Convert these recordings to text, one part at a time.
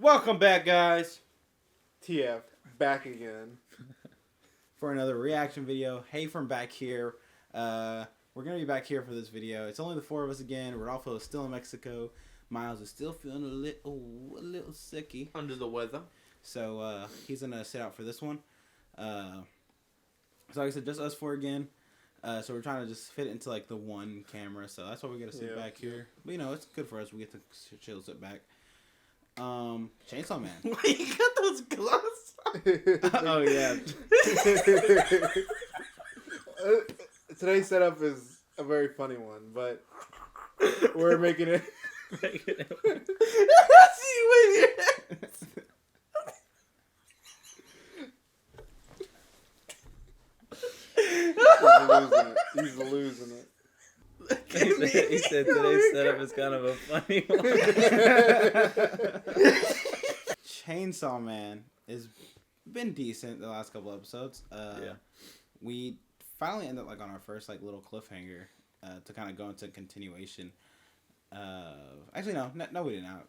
Welcome back, guys. TF, back again. For another reaction video. Hey from back here. We're going to be back here for this video. It's only the four of us again. Rodolfo is still in Mexico. Miles is still feeling a little sicky. Under the weather. So he's going to sit out for this one. So like I said, just us four again. So we're trying to just fit it into like the one camera. So that's why we got to sit back here. But you know, it's good for us. We get to chill, sit back. Chainsawman. Why you got those gloves? Oh yeah. Today's setup is a very funny one, but we're making it. See you He's losing it. He said today's setup is kind of a funny one. Chainsawman has been decent the last couple episodes. We finally ended up like on our first like little cliffhanger to kind of go into continuation. Actually, no, we didn't.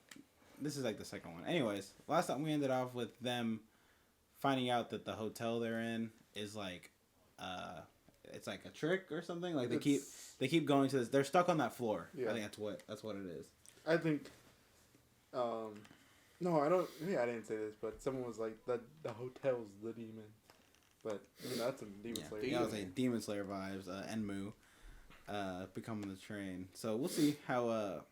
This is like the second one. Anyways, last time we ended off with them finding out that the hotel they're in is like it's like a trick or something. Like they keep going to this. They're stuck on that floor. Yeah. I think that's what it is. I think. No, I don't. Yeah, I didn't say this, but someone was like the hotel's the demon. But you know, that's a demon slayer. Yeah, I was saying demon slayer vibes. Enmu, becoming the train. So we'll see how.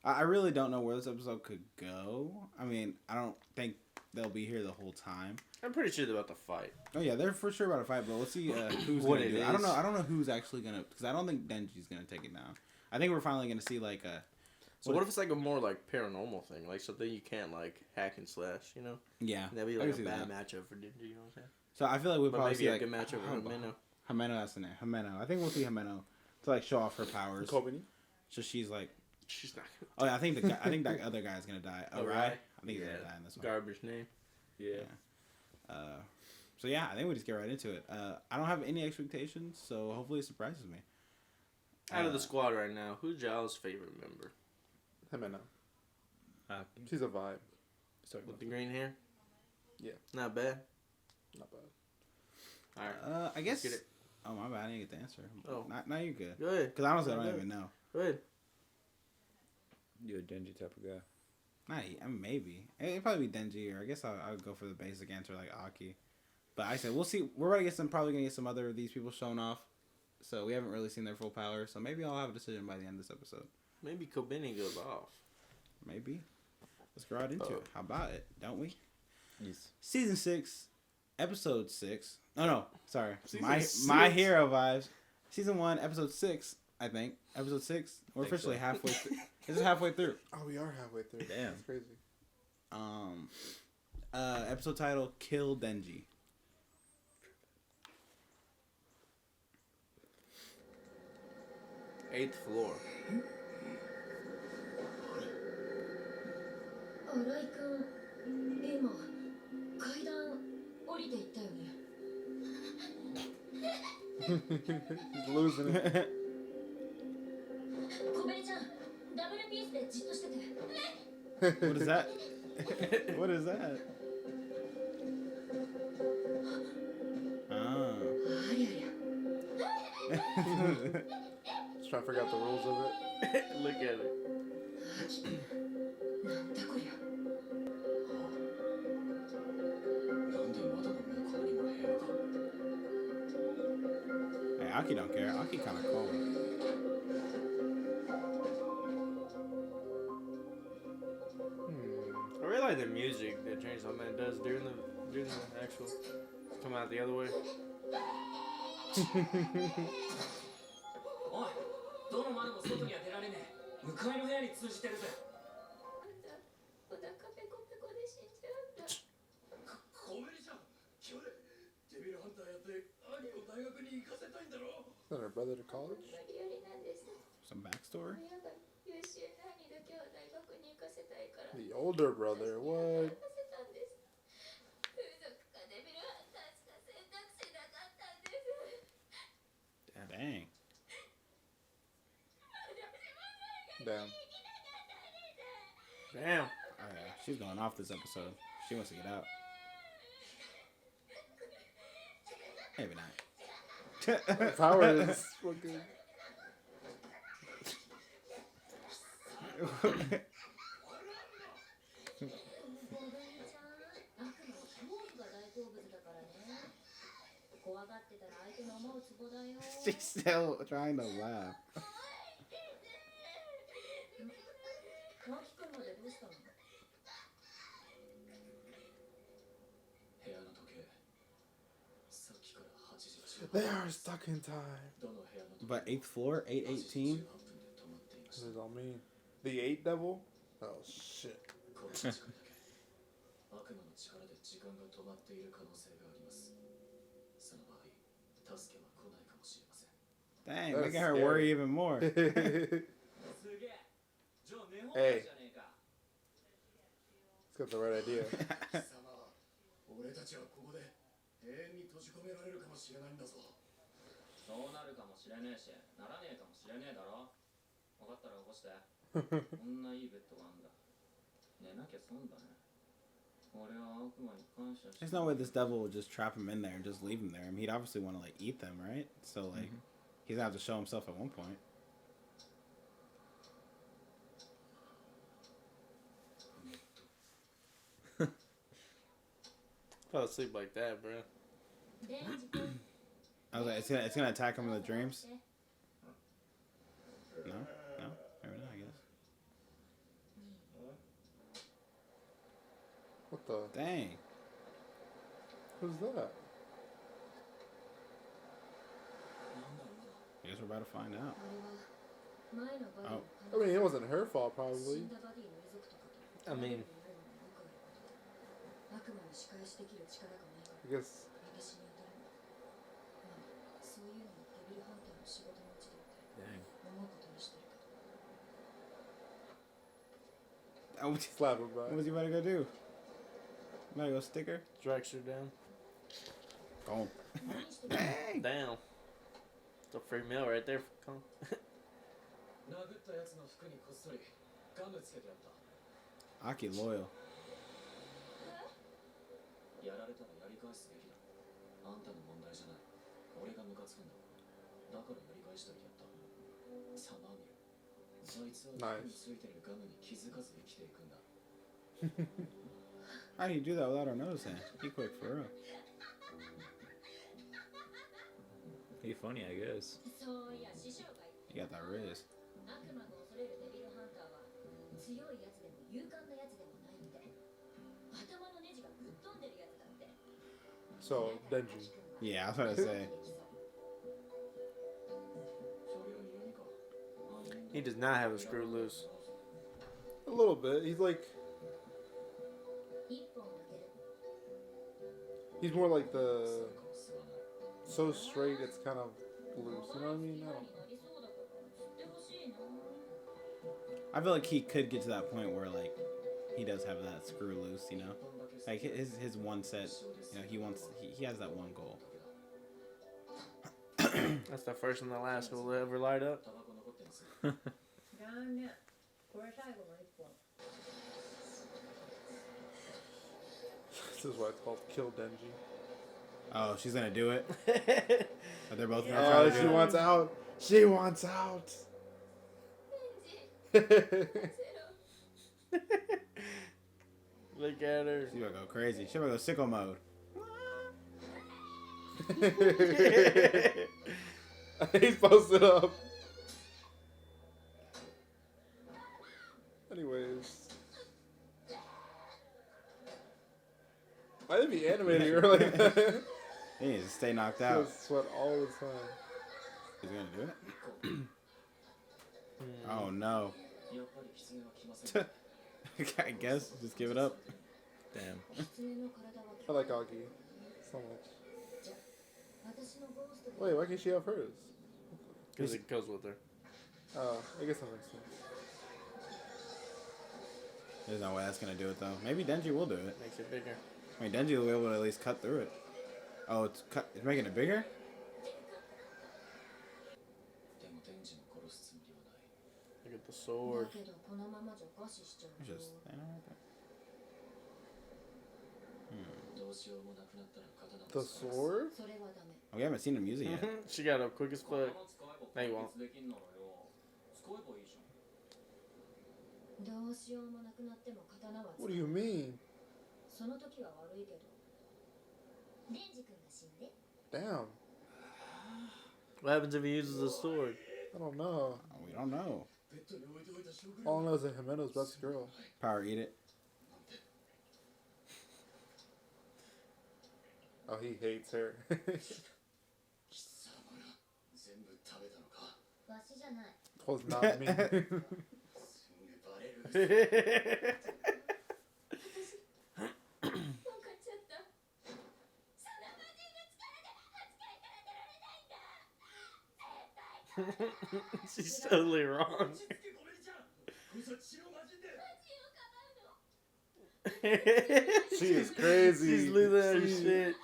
I really don't know where this episode could go. I mean, I don't think they'll be here the whole time. I'm pretty sure they're about to fight. Oh yeah, they're for sure about to fight, but let's see who's what gonna do it. is. I don't know who's actually gonna, because I don't think Denji's gonna take it down. I think we're finally gonna see like a. So what if it's like a more like paranormal thing, like something you can't like hack and slash, you know? Yeah, that'd be like a bad matchup for Denji. You know what I'm saying? So I feel like we'll probably see like a good matchup for Himeno. Himeno, that's the name. Himeno. I think we'll see Himeno to like show off her powers. Kobeni. So she's like. She's not. Oh yeah, I think that other guy's gonna die. Oh right. I think he's gonna die in this one. Garbage name. Yeah. So yeah, I think we just get right into it. I don't have any expectations, so hopefully it surprises me. Out of the squad right now, who's Giles' favorite member? Himeno. She's a vibe. With the green hair? Yeah. Not bad? Not bad. Alright. I guess... Get it. Oh, my bad. I didn't get the answer. Oh. Now you're good. Go ahead. Because honestly, I don't even know. Go ahead. You're a Denji type of guy. I mean, maybe. It'd probably be Denji, or I guess I would go for the basic answer like Aki. But I said, we'll see. We're going to get probably going to get some other of these people shown off. So we haven't really seen their full power. So maybe I'll have a decision by the end of this episode. Maybe Kobeni goes off. Maybe. Let's go right into it. How about it? Don't we? Yes. Season 6, episode 6. Oh no, sorry. Season My 6. Hero vibes. Season 1, episode 6. I think episode 6. We're officially halfway. This is halfway through. Oh, we are halfway through. Damn, that's crazy. Episode title: Kill Denji. Eighth floor. 新井君、今階段降りていったよね。He's losing it. 小紅ちゃん、ダブルピースでじっとしてて。What is that? What is that? Oh. ありゃりゃ。 Just trying to figure out the rules of it. Look at it. なんだこりゃ。なんでまだの向こうにも部屋が。 Hey, Aki don't care. Aki kind of cold. I really like the music that Chainsawman does during the actual come out the other way. おい、どの窓も外には出られねえ。向かいの部屋に通じてるぜ。お腹ペコペコで死んじゃうんだ。小紅ちゃん、今日でデビルハンターやって兄を大学に行かせたいんだろ。 Send her brother to college. 無理やりなんです。 Some backstory. 親が優秀な兄だけは大学に行かせたいから。 The older brother. What? 行かせたんです。風俗かデビルハンターしか選択肢なかったんです。 Dang. Damn. Damn. Oh, yeah. She's going off this episode. She wants to get out. Maybe not. Power is fucking. コベニちゃん、悪魔は恐怖が大好物だからね。怖がってたら相手の思うツボだよ。 She's still trying to laugh. マキ君までどうしたの？部屋の時計さっきから8時 They are stuck in time. どの部屋の時計 But 8th floor, 818. 8時18分で止まっていま What し does た that all mean? The 8 devil? Oh shit. この時間だけ悪魔の力で時間が止まっている可能性がありますその場合助けは来ないかもしれません Dang, That's making her scary. worry even more. すげえじゃあ寝放題じゃねえか He's got the right idea. 貴様俺たちはここで永遠に閉じ込められるかもしれないんだぞそうなるかもしれねえしならねえかもしれねえだろ分かったら起こしてこんないいベッドがあんだ寝なきゃ損だね俺は悪魔に感謝して There's no way this devil would just trap him in there and just leave him there. I mean, he'd obviously want to like eat them, right? So like, he's gonna have to show himself at one point. Fell asleep like that, bro. デンジ君。 I was like, it's gonna attack him in the dreams. No, no, maybe not. I guess. What the? Dang. Who's that? I guess we're about to find out. あれは前のバディを I mean, it wasn't her fault, probably. 死んだバディの遺族とかと I mean 悪魔に仕返しできる力がないから I guess. 歴史に当たるの。まあ、そういうのもデビルハンターの仕事のうちだって思うことにしてるけど。 Oh, Slap him back. what was you about to go do? You about to go stick her? Drags her down. Boom. 何してるの？ Dang. Damn. It's a free meal right there. For殴ったやつの服にこっそりガムつけてやった Aki loyal. やられたらやり返すべきだあんたの問題じゃない俺がムカつくんだだからやり返したりやったさまみるあいつは服についてるガムに気づかず生きていくんだ How do you do that without her noticing? He quick for real. He funny, I guess. そういや、師匠が言って You got that Riz. 悪魔が恐れるデビルハンターは強いやつでも勇敢なやつでもないって頭のネジがぶっ飛んでるやつだって So, Denji. Yeah, I was about to say. それは嫌味か he does not have a screw loose. A little bit. He's like. 一本あげる He's more like the. 最後を吸わない So straight, it's kind of loose. You know what I mean? I don't know. I feel like he could get to that point where like he does have that screw loose, you know. Like his one set, you know, he has that one goal. That's the first and the last will ever light up. タバコ残ってますだねこれ最後の一本 This is why it's called Kill Denji. Oh, she's gonna do it. Are they both gonna Oh, try to she do it? wants out. She wants out. デンジ Look at her. She's gonna go crazy. She's gonna go sicko mode. He's posted up. Anyways. Why did he animating her like that? He needs to stay knocked He out. was sweat all the time. He's gonna do it. Oh no. やっぱり狐は来ません I guess just give it up. Damn. 狐の体は I like Aki so much. じゃあ私のゴーストで Wait, why can't she have hers? Because it goes with her. I guess that makes sense. There's no way that's gonna do it though. Maybe Denji will do it. Makes it bigger. I mean, Denji will be able to at least cut through it. Oh, it's making it bigger? でもデンジも殺すつもりはない Look at the だ sword. けどこのままじゃ餓死しちゃう It's よ just, you know, The sword? それはダメ。 Oh, we haven't seen him use it yet. She got up quick as fuck. No, you won't. どうしようもなくなっても刀は使う。 What do you mean? その時は悪いけど。デンジ君が死んで。 Damn. What happens if he uses the sword? I don't know. Oh, we don't know. All I know is that Jimena's best girl. Power eat it. Oh, he hates her. わしじゃない。 Was not me. 分かっちゃった。その魔人の力で扱いから出られないんだ。 She's totally wrong. She is crazy. She's losing her shit.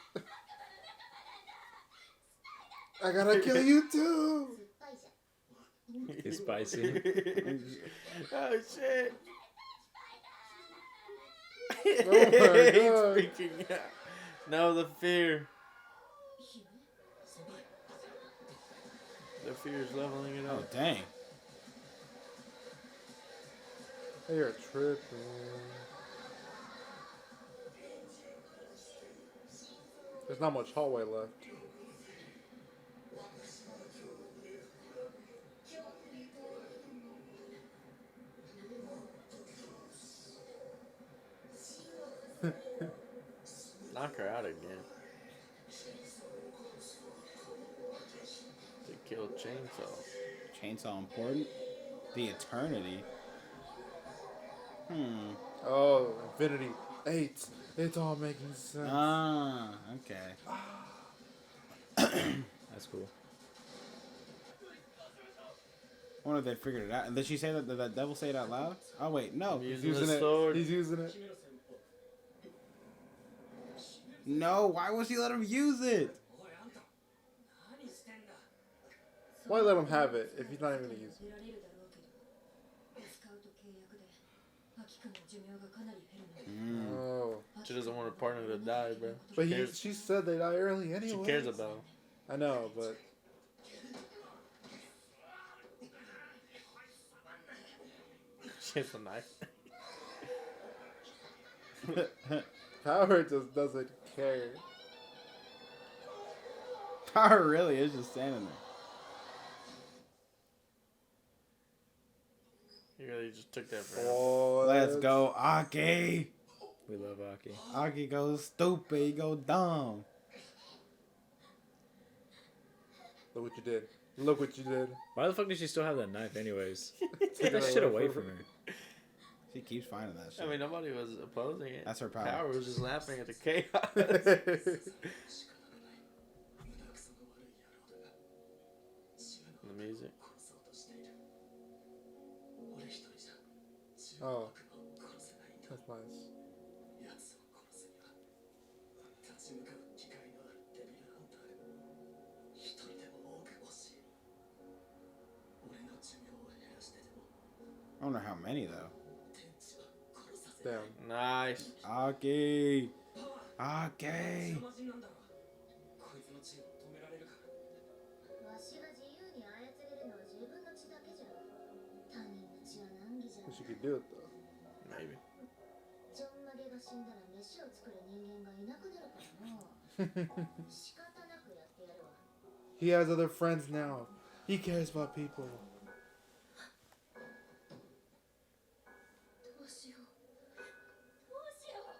I gotta kill you too. 酸っぱいじゃん。 He's spicy. Oh shit. Oh my He's God. freaking out. No, the fear. The fear is leveling it Oh, up. dang. Hey, you're tripping. There's not much hallway left. Knock her out again. To kill Chainsaw. Chainsaw important? The eternity. Oh, Infinity 8. It's all making sense. Ah, okay. That's cool. I wonder if they figured it out. And did she say that? Did that devil say it out loud? Oh, wait, no. He's He's using the it. sword. He's using it. No, why would she let him use it? Why let him have it if he's not even gonna use it? 出られるだろうけど。スカウト契約で、アキ君の寿命がかなり減るの。 Oh. She doesn't want her partner to die, bro. But cares- she said they die early She anyway. cares about him. I know, but She has a knife. Power just doesn't care. Power really is just standing there. He really just took that for him. Oh, Let's go, Aki. We love Aki. Aki goes stupid. He go dumb. Look what you did. Look what you did. Why the fuck does she still have that knife, anyways? Take Take that it shit away from her. She keeps finding that shit. I mean, nobody was opposing it. That's her power. Power was just laughing at the chaos. The music. Oh, that's nice. I wonder how many though. Damn. Nice. Aki. Aki. わしが自由に操れるのは自分の血だけじゃ。他人の血は難儀じゃ。 Wish you could do it though. Maybe. ちょんまげが死んだら飯を作る人間がいなくなるからな。仕方なくやってやるわ。 He has other friends now. He cares about people. どうしよう。どうしよう。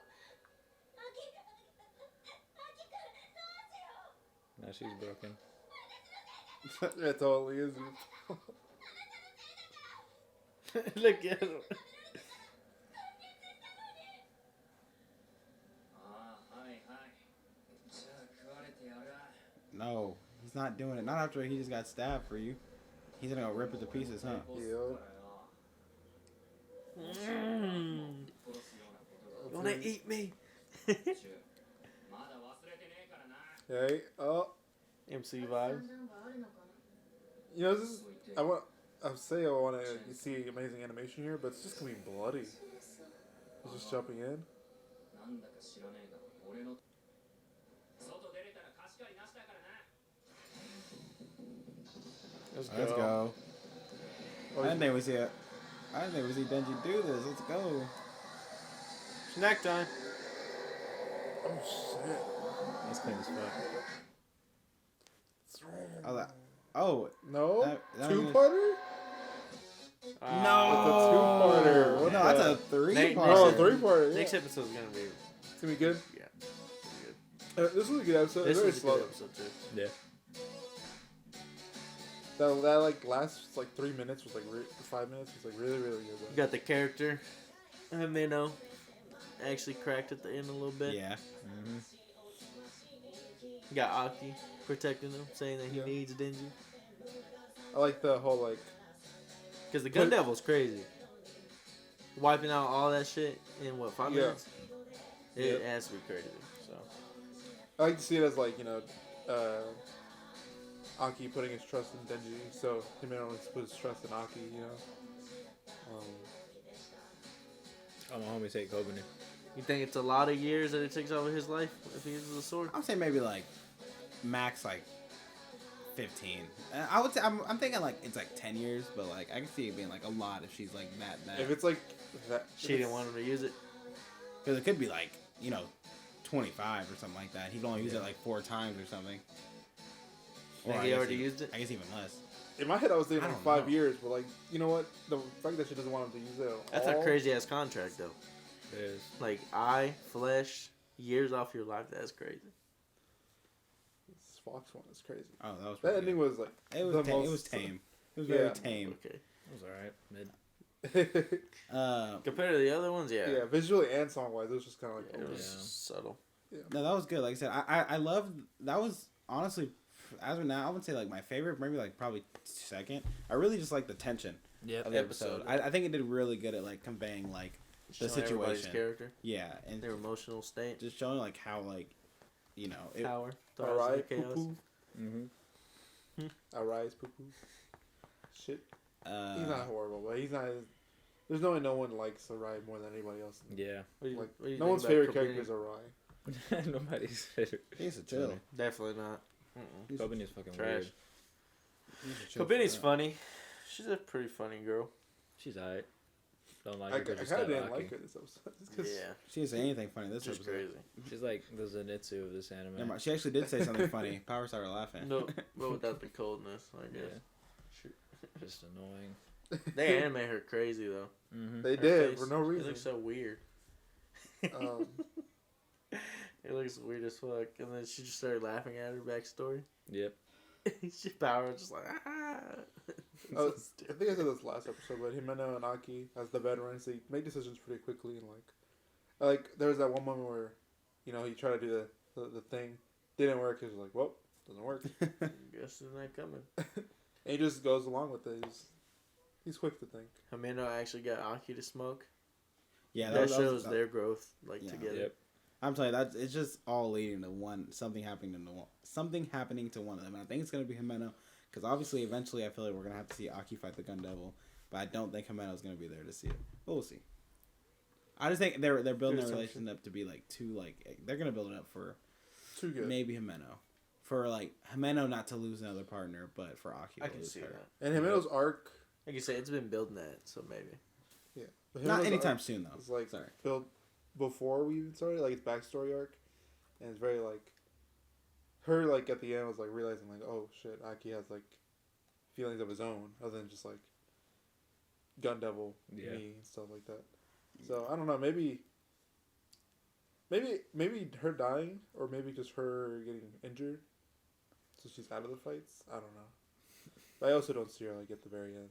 秋くん、秋くん、どうしよう。 Now she's broken. It totally is. Look at him. No, he's not doing it. Not after he just got stabbed for you. He's gonna go rip it to pieces, huh? Yo. You wanna eat me? Hey. Oh. MC 算 vibes. 段があるのかな。 You know, this is. I say I want to see amazing animation here, but it's just gonna be bloody. He's just jumping in. 俺の外出れたら貸し借りなしだからな。 Let's Let's go. Oh, I didn't think we see it. I didn't think we see Denji do this. Let's go. Snack time. Oh shit. He's clean as fuck. Oh, No? that Two-parter? no. It's a two-parter. What No, the- that's a Next- three-part. Oh, next- three-parter. Yeah. Next episode's gonna be It's gonna be good. yeah. This was a good episode. This Very was a slow. good episode too. Yeah. That like last like 3 minutes was like 5 minutes was like really good. You Though. got the character, Himeno, actually cracked at the end a little bit. Yeah. Mm-hmm. You got Aki protecting him, saying that he Yeah. needs Denji. I like the whole like Because the Gun Devil's crazy. Wiping out all that shit in what, 5 Yeah. minutes? It Yep. has to be crazy. So I like to see it as like Aki putting his trust in Denji, so Himeno only put his trust in Aki. Oh, my homie say Kobeni. you think it's a lot of years that it takes over his life if he uses a sword? I would say maybe like max like 15. I would say I'm thinking like it's like 10 years, but like I can see it being like a lot if she's like that. If it's like that, She didn't want him to use it. Because it could be like 25 or something like that. He can only use it like 4 times or something. Think I he guess already used it? I guess even less. In my head, I was thinking I like don't 5 know. years, but like you know what? The fact that she doesn't want him to use it. At That's all, a crazy ass contract though. It is. Like eye, flesh, years off your life. That's crazy. This Fox one is crazy. Oh, that was That pretty ending good. was like It was the tame. It most- was tame. It was very Yeah. tame. Okay. It was alright. Mid. Compared to the other ones, yeah. yeah, visually and song wise, it was just kind of like It was Yeah. subtle. No, that was good. Like I said, I loved that was honestly as of now I would say like my favorite, maybe like probably second. I really just like the tension Yep. of the episode. I think it did really good at like conveying like the Showing everybody's situation. character, Yeah, and their emotional state, just showing like how like it, power. all thrives in right, the poo chaos. poo, Mm-hmm. all right, poo poo. Shit, uh, he's not horrible, but he's not. There's no way no one likes Arai more than anybody else. Yeah. What do you- Like what do you no think one's about favorite Kobeni? character is Arai. Nobody's favorite. he's a chill. Definitely not. Mm-mm. Kobeni's fucking Trash. weird. He's a chill Kobeni's for funny. She's a pretty funny girl. She's alright. Don't like I her. 'cause kind she's of got didn't Aki. like her this episode. Just 'cause- Yeah, that. She didn't say anything funny this she's episode. crazy. She's like the Zenitsu of this anime. Never mind. She actually did say something funny. Power started laughing. No, but without the coldness, I guess. Yeah. Just annoying. They animate her crazy though. Mm-hmm. They Her did face, for no It reason. looks so weird. Um, It looks weird as fuck. And then she just started laughing at her backstory. Yep. She Power was just like, ah. I think I said this last episode, but Himeno and Aki, as the veterans, they make decisions pretty quickly, and like there was that one moment where, he tried to do the thing, didn't work. He was like, well, doesn't work, Guess it's not coming. and he just goes along with it. He's quick to think. Hamino actually got Aki to smoke. Yeah, That was- shows their growth, Yeah. together. Yep. I'm telling you, it's just all leading to something happening to one of them. And I think it's gonna be Himeno, because obviously, eventually, I feel like we're gonna have to see Aki fight the Gun Devil, but I don't think Himeno's gonna be there to see it. But we'll see. I just think they're building their Good relation up to be they're gonna build it up for Too good. maybe Himeno, for Himeno not to lose another partner, but for Aki I to can lose see her. that. And Himeno's arc, Like you say, it's been building that, so maybe. but Not Himeno's anytime arc soon though. is like Sorry. built before we even started, like its backstory arc, and it's very her at the end was realizing oh shit, Aki has feelings of his own other than just Gun Devil Yeah. me and stuff like that. So I don't know, maybe her dying, or maybe just her getting injured, so she's out of the fights. I don't know, but I also don't see her at the very end.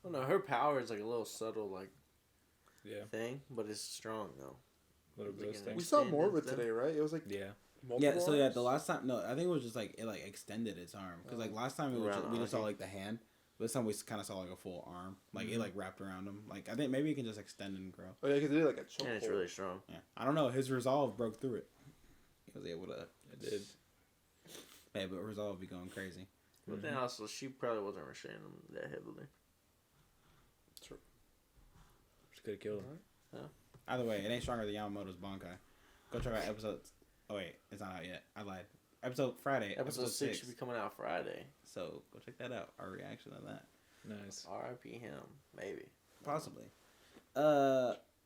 I don't know. Her power is a little subtle Yeah. thing, but it's strong though. Little Like ghost an thing. We saw more of it Extended today, right? It was Yeah. multiple Yeah, so arms? the last time, no, I think it was just it extended its arm, because last time we just saw the hand, but this time we kind of saw a full arm, it wrapped around him. I think maybe it can just extend and grow. Oh yeah, because it did a choke And it's hold. really strong. Yeah, I don't know. His resolve broke through it. He was able to. It did. Yeah, but resolve be going crazy. But then also, she probably wasn't restraining him that heavily. She could have killed him. Either way, it ain't stronger than Yamamoto's Bankai. go check out episode. Oh wait, it's not out yet. I lied. Friday. Episode 6 should be coming out Friday. So go check that out. Our reaction to that. Nice. R.I.P. him. Maybe. Possibly.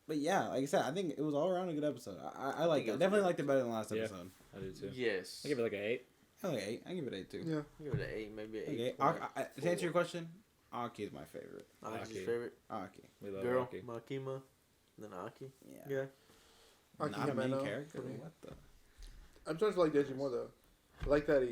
But yeah, like I said, I think it was all around a good episode. I like it. Definitely liked it better than the last Yeah. episode. I do too. Yes. I give it like an 8. I like 8. I give it 8 too. Yeah. Give it an 8, maybe an 8. Okay. To answer your question, Aki is my favorite. Aki's Aki. your favorite Aki. We love girl, Aki. Makima, then Aki. Yeah. Yeah. Aki Not a main Himeno character. for me. What the? I'm starting to like Denji more though. I like that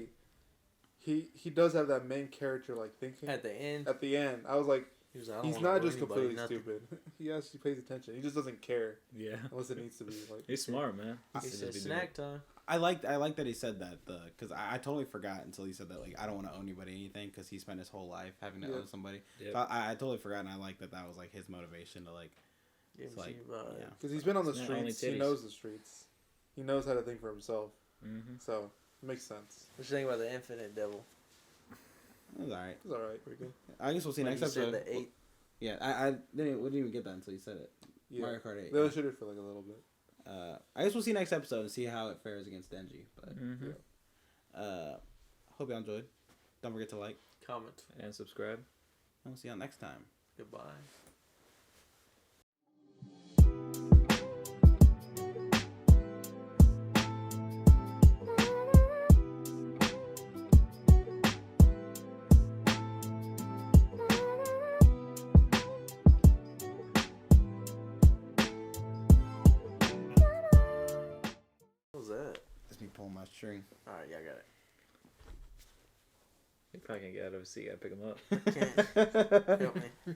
he does have that main character like thinking. At the end, At the end, I was like, he was like, I don't he's wanna not owe just anybody completely nothing. stupid. He actually pays attention. He just doesn't care Yeah. unless it needs to be. Like He's smart, man. He He's said just be snack time. I like that he said that because I totally forgot until he said that like I don't want to owe anybody anything because he spent his whole life having to Yeah. owe somebody. Yep. So I totally forgot, and I like that was like his motivation to like Yeah, it's like yeah. because he's been on the It's not only streets, he titties. knows the streets. He knows how to think for himself. Mm-hmm. So it makes sense. What you think about the Infinite Devil? It was alright. It's all right. Pretty good. I guess we'll see When next you said episode. the 8. Yeah, I didn't even get that until you said it. Yeah. Mario Kart 8. They only showed it for like a little bit. I guess we'll see next episode and see how it fares against Denji. But Mm-hmm. hope y'all enjoyed. Don't forget to like, Comment. And subscribe. and we'll see y'all next time. Goodbye. What was that? Just me pulling my string. Alright, yeah, I got it. You probably can't get out of his seat. Gotta pick him up. Can't. Help me.